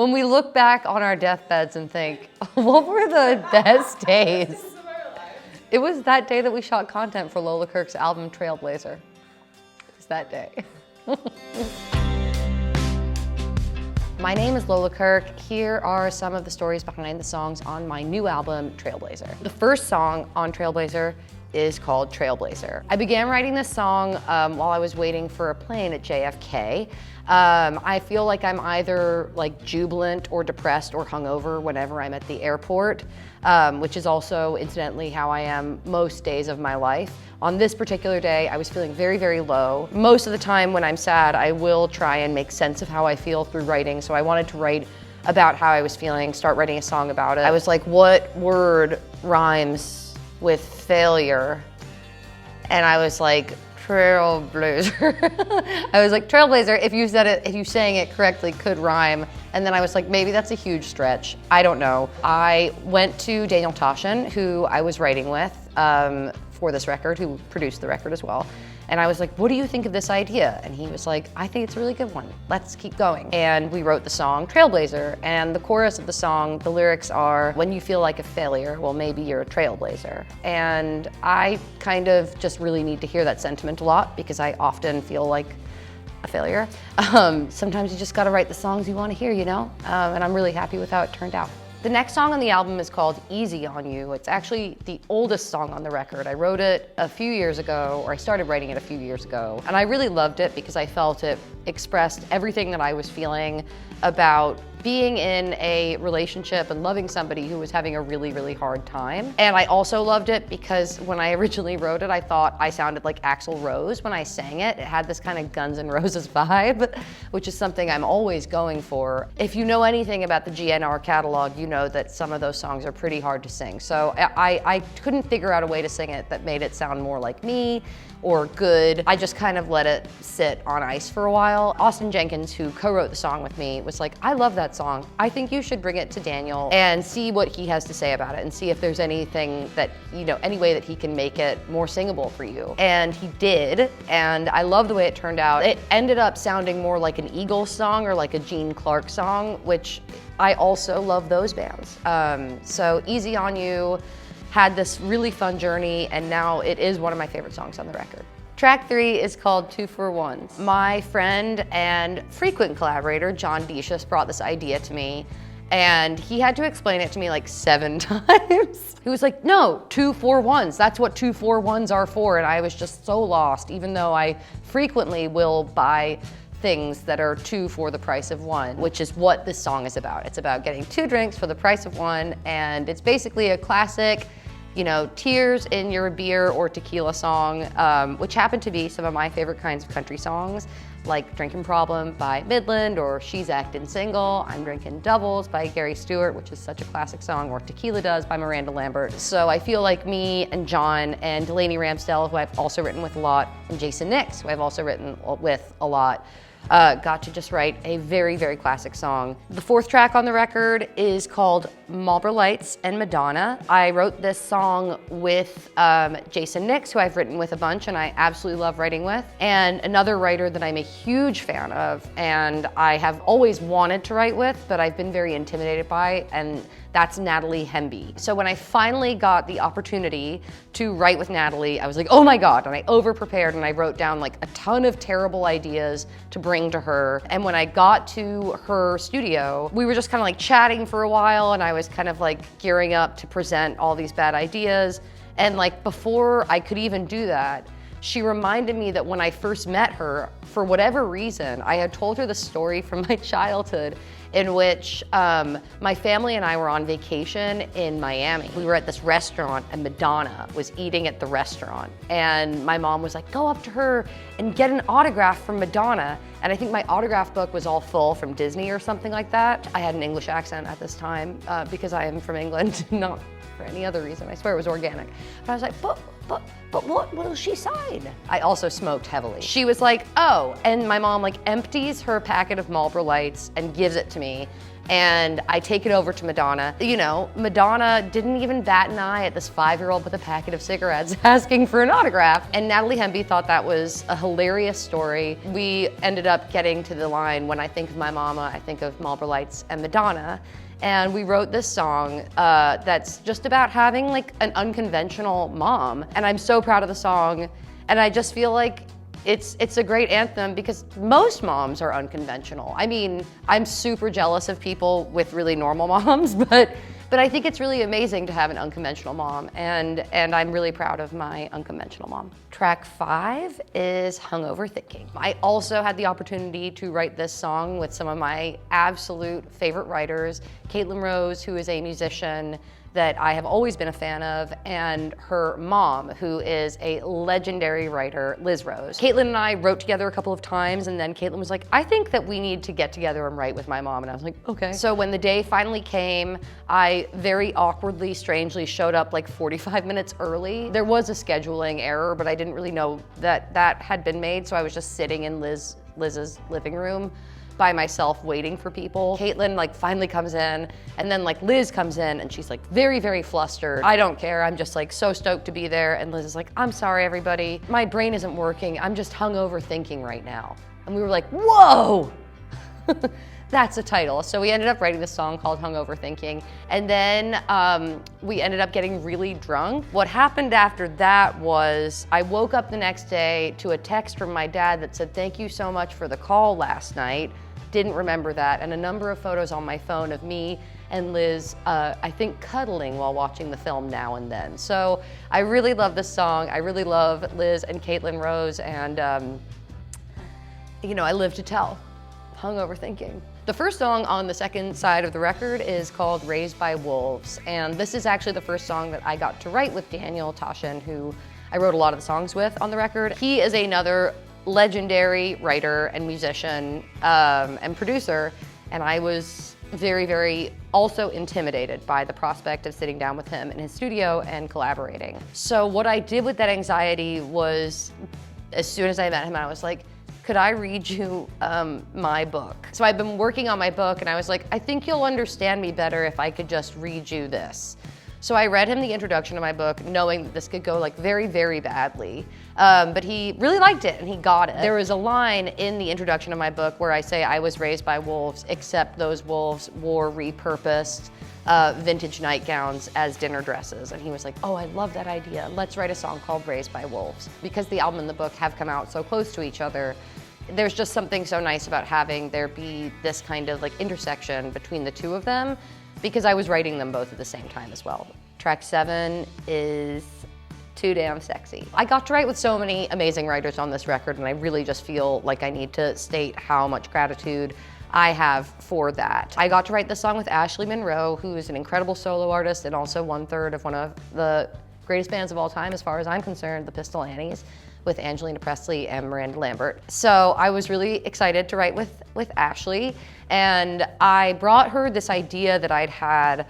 When we look back on our deathbeds and think, what were the best days? It was that day that we shot content for Lola Kirke's album Trailblazer. It was that day. My name is Lola Kirke. Here are some of the stories behind the songs on my new album, Trailblazer. The first song on Trailblazer is called Trailblazer. I began writing this song while I was waiting for a plane at JFK. I feel like I'm either like jubilant or depressed or hungover whenever I'm at the airport, which is also incidentally how I am most days of my life. On this particular day, I was feeling very, very low. Most of the time when I'm sad, I will try and make sense of how I feel through writing. So I wanted to write about how I was feeling, start writing a song about it. I was like, what word rhymes with failure? And I was like, Trailblazer. I was like, Trailblazer, if you said it, if you sang it correctly, could rhyme. And then I was like, maybe that's a huge stretch. I don't know. I went to Daniel Toshin, who I was writing with for this record, who produced the record as well. And I was like, what do you think of this idea? And he was like, I think it's a really good one. Let's keep going. And we wrote the song Trailblazer. And the chorus of the song, the lyrics are, when you feel like a failure, well, maybe you're a trailblazer. And I kind of just really need to hear that sentiment a lot because I often feel like a failure. Sometimes you just gotta write the songs you wanna hear, you know? And I'm really happy with how it turned out. The next song on the album is called Easy on You. It's actually the oldest song on the record. I wrote it a few years ago, or I started writing it a few years ago. And I really loved it because I felt it expressed everything that I was feeling about being in a relationship and loving somebody who was having a really, really hard time. And I also loved it because when I originally wrote it, I thought I sounded like Axl Rose when I sang it. It had this kind of Guns N' Roses vibe, which is something I'm always going for. If you know anything about the GNR catalog, you know that some of those songs are pretty hard to sing. So I couldn't figure out a way to sing it that made it sound more like me or good. I just kind of let it sit on ice for a while. Austin Jenkins, who co-wrote the song with me, was like, I love that song. I think you should bring it to Daniel and see what he has to say about it and see if there's anything that, you know, any way that he can make it more singable for you. And he did, and I love the way it turned out. It ended up sounding more like an Eagles song or like a Gene Clark song, which I also love those bands. So Easy on You had this really fun journey, and now it is one of my favorite songs on the record. Track 3 is called 2 for 1. My friend and frequent collaborator, John Decius, brought this idea to me, and he had to explain it to me like 7 times. He was like, no, 2 for 1s. That's what 2 for 1s are for, and I was just so lost, even though I frequently will buy things that are 2 for the price of 1, which is what this song is about. It's about getting 2 drinks for the price of 1, and it's basically a classic, you know, tears in your beer or tequila song, which happen to be some of my favorite kinds of country songs, like Drinking Problem by Midland, or She's Actin' Single, I'm Drinking Doubles by Gary Stewart, which is such a classic song, or Tequila Does by Miranda Lambert. So I feel like me and John and Delaney Ramsdell, who I've also written with a lot, and Jason Nix, who I've also written with a lot, got to just write a very, very classic song. The 4th track on the record is called Marlboro Lights and Madonna. I wrote this song with Jason Nix, who I've written with a bunch and I absolutely love writing with, and another writer that I'm a huge fan of and I have always wanted to write with, but I've been very intimidated by, and that's Natalie Hemby. So when I finally got the opportunity to write with Natalie, I was like, oh my God, and I over-prepared and I wrote down like a ton of terrible ideas to bring to her. And when I got to her studio, we were just kind of like chatting for a while, and I was kind of like gearing up to present all these bad ideas. And like before I could even do that, she reminded me that when I first met her, for whatever reason, I had told her the story from my childhood in which my family and I were on vacation in Miami. We were at this restaurant and Madonna was eating at the restaurant. And my mom was like, go up to her and get an autograph from Madonna. And I think my autograph book was all full from Disney or something like that. I had an English accent at this time because I am from England, not for any other reason. I swear it was organic. But I was like, but what will she sign? I also smoked heavily. She was like, oh, and my mom like empties her packet of Marlboro Lights and gives it to me and I take it over to Madonna. You know, Madonna didn't even bat an eye at this 5-year-old with a packet of cigarettes asking for an autograph. And Natalie Hemby thought that was a hilarious story. We ended up getting to the line, when I think of my mama, I think of Marlboro Lights and Madonna. And we wrote this song that's just about having like an unconventional mom. And I'm so proud of the song. And I just feel like it's a great anthem because most moms are unconventional. I mean, I'm super jealous of people with really normal moms, but I think it's really amazing to have an unconventional mom, and I'm really proud of my unconventional mom. Track 5 is Hungover Thinkin. I also had the opportunity to write this song with some of my absolute favorite writers, Caitlin Rose, who is a musician that I have always been a fan of, and her mom, who is a legendary writer, Liz Rose. Caitlin and I wrote together a couple of times, and then Caitlin was like, I think that we need to get together and write with my mom, and I was like, okay. So when the day finally came, I very awkwardly, strangely showed up like 45 minutes early. There was a scheduling error, but I didn't really know that that had been made, so I was just sitting in Liz's living room by myself waiting for people. Caitlin like finally comes in, and then like Liz comes in and she's like very, very flustered. I don't care, I'm just like so stoked to be there. And Liz is like, I'm sorry everybody, my brain isn't working, I'm just hungover thinking right now. And we were like, whoa! That's a title. So we ended up writing this song called Hungover Thinking. And then we ended up getting really drunk. What happened after that was I woke up the next day to a text from my dad that said, thank you so much for the call last night. Didn't remember that. And a number of photos on my phone of me and Liz, I think cuddling while watching the film now and then. So I really love this song. I really love Liz and Caitlin Rose. And you know, I live to tell. Hungover Thinking. The first song on the second side of the record is called Raised by Wolves, and this is actually the first song that I got to write with Daniel Toshin, who I wrote a lot of the songs with on the record. He is another legendary writer and musician and producer, and I was very, very also intimidated by the prospect of sitting down with him in his studio and collaborating. So what I did with that anxiety was, as soon as I met him, I was like, could I read you my book? So I've been working on my book, and I was like, I think you'll understand me better if I could just read you this. So I read him the introduction to my book, knowing that this could go like very, very badly. But he really liked it, and he got it. There was a line in the introduction of my book where I say I was raised by wolves, except those wolves wore repurposed vintage nightgowns as dinner dresses. And he was like, oh, I love that idea. Let's write a song called Raised by Wolves. Because the album and the book have come out so close to each other, there's just something so nice about having there be this kind of like intersection between the two of them, because I was writing them both at the same time as well. Track 7 is Too Damn Sexy. I got to write with so many amazing writers on this record, and I really just feel like I need to state how much gratitude I have for that. I got to write this song with Ashley Monroe, who is an incredible solo artist and also 1/3 of one of the greatest bands of all time, as far as I'm concerned, the Pistol Annies, with Angelina Presley and Miranda Lambert. So I was really excited to write with Ashley, and I brought her this idea that I'd had,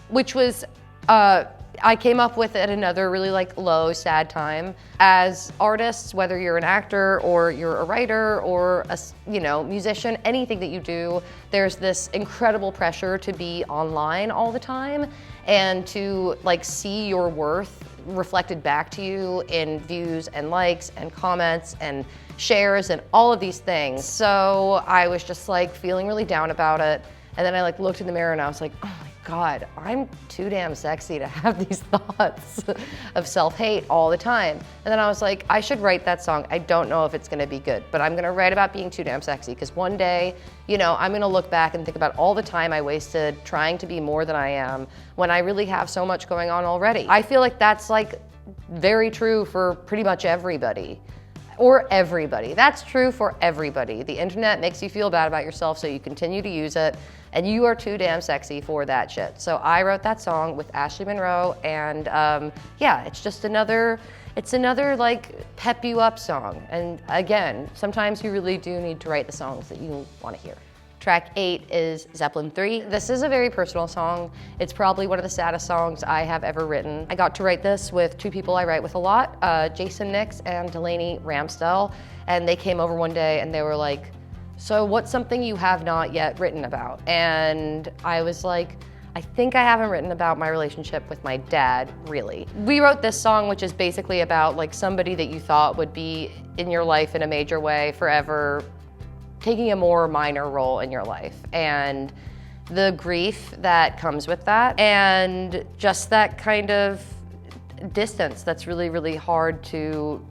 which was, I came up with at another really like low, sad time. As artists, whether you're an actor or you're a writer or a musician, anything that you do, there's this incredible pressure to be online all the time and to like see your worth reflected back to you in views and likes and comments and shares and all of these things. So I was just like feeling really down about it. And then I like looked in the mirror and I was like, oh my God, I'm too damn sexy to have these thoughts of self-hate all the time. And then I was like, I should write that song. I don't know if it's gonna be good, but I'm gonna write about being too damn sexy, because one day, I'm gonna look back and think about all the time I wasted trying to be more than I am when I really have so much going on already. I feel like that's like very true for pretty much everybody. Or everybody. That's true for everybody. The internet makes you feel bad about yourself, so you continue to use it, and you are too damn sexy for that shit. So I wrote that song with Ashley Monroe, and yeah, it's just another like pep you up song. And again, sometimes you really do need to write the songs that you want to hear. Track 8 is Zeppelin III. This is a very personal song. It's probably one of the saddest songs I have ever written. I got to write this with two people I write with a lot, Jason Nix and Delaney Ramsdell, and they came over one day and they were like, so what's something you have not yet written about? And I was like, I think I haven't written about my relationship with my dad, really. We wrote this song, which is basically about like somebody that you thought would be in your life in a major way forever, taking a more minor role in your life, and the grief that comes with that, and just that kind of distance that's really, really hard to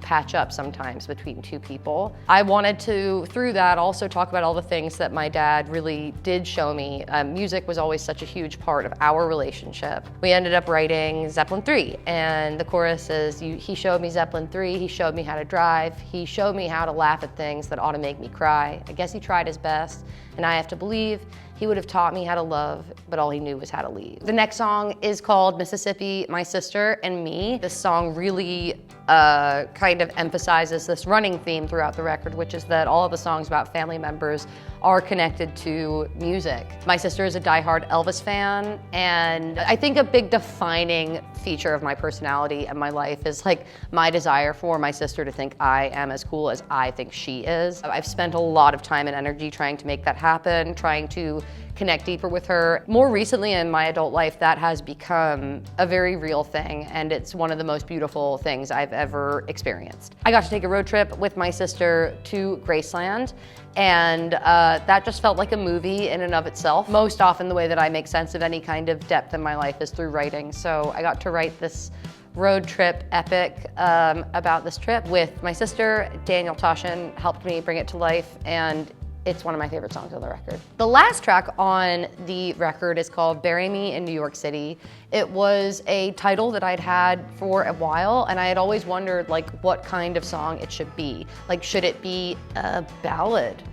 patch up sometimes between two people. I wanted to, through that, also talk about all the things that my dad really did show me. Music was always such a huge part of our relationship. We ended up writing Zeppelin III, and the chorus is, he showed me Zeppelin III, he showed me how to drive, he showed me how to laugh at things that ought to make me cry. I guess he tried his best, and I have to believe he would have taught me how to love, but all he knew was how to leave. The next song is called Mississippi, My Sister and Me. This song really kind of emphasizes this running theme throughout the record, which is that all of the songs about family members are connected to music. My sister is a diehard Elvis fan, and I think a big defining feature of my personality and my life is like my desire for my sister to think I am as cool as I think she is. I've spent a lot of time and energy trying to make that happen, trying to connect deeper with her. More recently in my adult life, that has become a very real thing, and it's one of the most beautiful things I've ever experienced. I got to take a road trip with my sister to Graceland, and that just felt like a movie in and of itself. Most often the way that I make sense of any kind of depth in my life is through writing, so I got to write this road trip epic about this trip with my sister. Daniel Toshin helped me bring it to life, and it's one of my favorite songs on the record. The last track on the record is called Bury Me in New York City. It was a title that I'd had for a while, and I had always wondered like what kind of song it should be. Like, should it be a ballad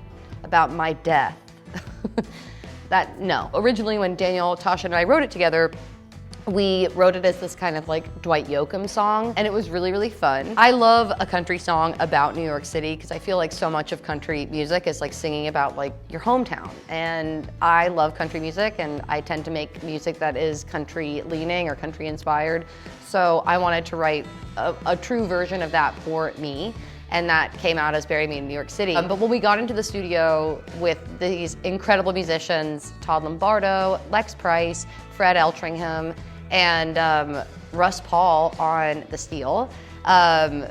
about my death? No. Originally when Daniel, Tasha, and I wrote it together, we wrote it as this kind of like Dwight Yoakam song, and it was really, really fun. I love a country song about New York City because I feel like so much of country music is like singing about like your hometown. And I love country music, and I tend to make music that is country leaning or country inspired. So I wanted to write a true version of that for me, and that came out as Bury Me in New York City. But when we got into the studio with these incredible musicians, Todd Lombardo, Lex Price, Fred Eltringham, and Russ Paul on the steel, the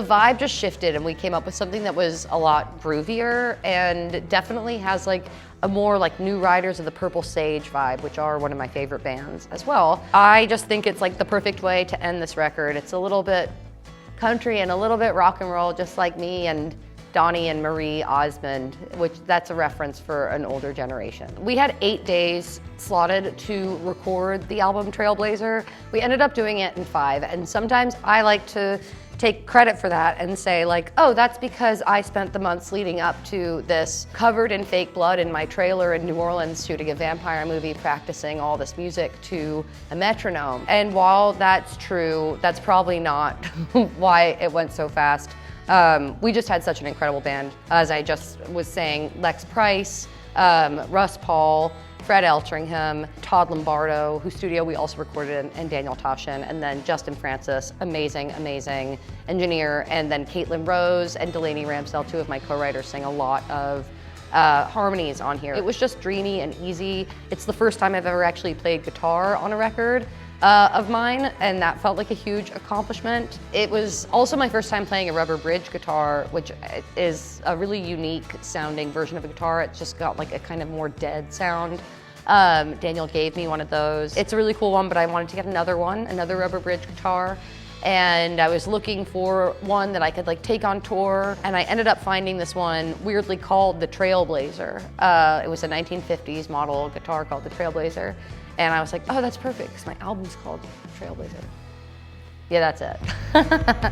vibe just shifted, and we came up with something that was a lot groovier and definitely has like a more like New Riders of the Purple Sage vibe, which are one of my favorite bands as well. I just think it's like the perfect way to end this record. It's a little bit country and a little bit rock and roll, just like me and Donnie and Marie Osmond, which that's a reference for an older generation. We had 8 days slotted to record the album Trailblazer. We ended up doing it in 5, and sometimes I like to take credit for that and say like, oh, that's because I spent the months leading up to this covered in fake blood in my trailer in New Orleans shooting a vampire movie, practicing all this music to a metronome. And while that's true, that's probably not why it went so fast. We just had such an incredible band. As I just was saying, Lex Price, Russ Paul, Fred Eltringham, Todd Lombardo, whose studio we also recorded in, and Daniel Toshin, and then Justin Francis, amazing, amazing engineer, and then Caitlin Rose and Delaney Ramsdell, 2 of my co-writers, sang a lot of harmonies on here. It was just dreamy and easy. It's the first time I've ever actually played guitar on a record of mine, and that felt like a huge accomplishment. It was also my first time playing a rubber bridge guitar, which is a really unique sounding version of a guitar. It's just got like a kind of more dead sound. Daniel gave me one of those. It's a really cool one, but I wanted to get another rubber bridge guitar. And I was looking for one that I could like take on tour, and I ended up finding this one weirdly called the Trailblazer. It was a 1950s model guitar called the Trailblazer. And I was like, oh, that's perfect, because my album's called Trailblazer. Yeah, that's it.